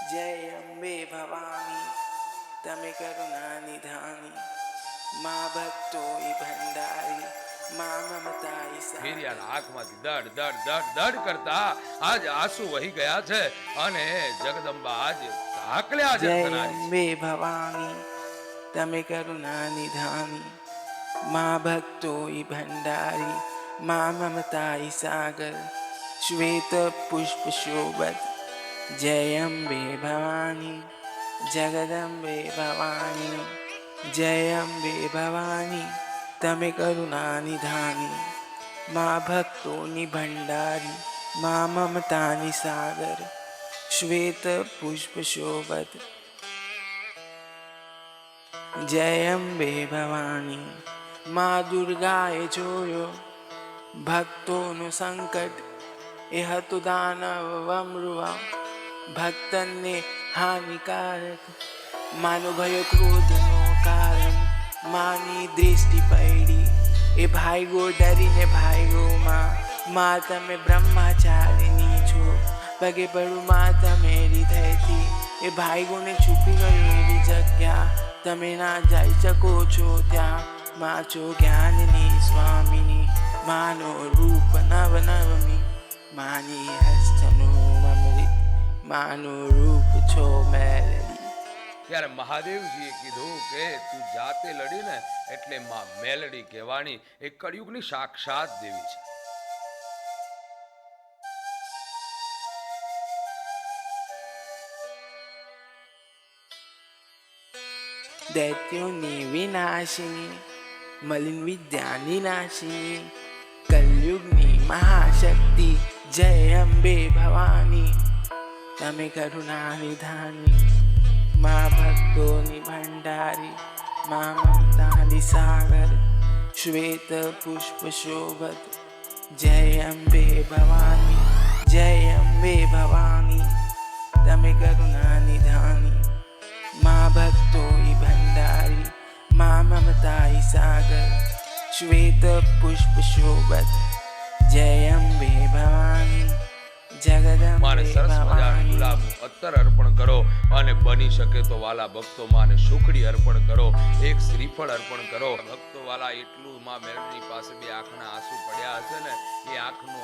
जय अम्बे भवानी तमे करुणा निधानी माँ भक्तोई भंडारी माँ ममताई ફેરિયાના આંખમાંથી દડ દડ દડ દડ કરતા આજ આંસુ વહી ગયા છે અને જગદંબા આજ ધાકલ્યા जय જગનારી अम्बे भवानी तमे करुणा निधानी माँ भक्तोई भंडारी माँ ममताई सागर श्वेत पुष्प शोभत जय अम्बे भवानी जगदम्बे भवानी जय अम्बे भवानी तमे करुणा निधानी माँ भक्तोनि भंडारी माँ ममतानि सागर श्वेत पुष्प शोभत जय अम्बे भवानी माँ दुर्गाए जोयो भक्तोनु संकट એ હતું દાનવ વમરુઆ ભક્તનને હાનિકારક માનો ભયો ક્રોધનો કારણ માની દૃષ્ટિ પડી એ ભાઈગો ડરીને ભાઈગોમાં માં તમે બ્રહ્મચારીની છો પગે પડું માં તમે હૃદયથી એ ભાઈગોને છૂપી ગયો એવી જગ્યા તમે ના જઈ શકો છો ત્યાં માં છો જ્ઞાનની સ્વામીની માનો રૂપ નવ નવમી માની હસ્તનું અમૃત માનું રૂપ છો મેલડી. ત્યારે મહાદેવજીએ કીધું કે તું જાતે લડીને એટલે માં મેલડી કહેવાની એ કળિયુગની સાક્ષાત દેવી છે. દૈત્યોની વિનાશિની મલિન વિદ્યાની નાશિની કલયુગની મહાશક્તિ જય અંબે ભવાની તમે કરુણા નિધાની મા ભક્તોની ભંડારી મા મમતાની સાગર શ્વેત પુષ્પ શોભત જય અંબે ભવાની જય અંબે ભવાની તમે કરુણા નિધાની माँ भक्तोई भंडारी माँ ममताई सागर श्वेत पुष्प शोभत जय अम्बे भवानी માને जगदम्बे સરસ મજાનું भवानी ગુલાબનું અત્તર અર્પણ કરો અને બની શકે તો વાલા ભક્તો માને સુખડી અર્પણ કરો, એક શ્રીફળ અર્પણ કરો. ભક્તો વાલા એટલું માં મેલડીની પાસે બે આંખના આંસુ પડ્યા હશે ને એ આંખનું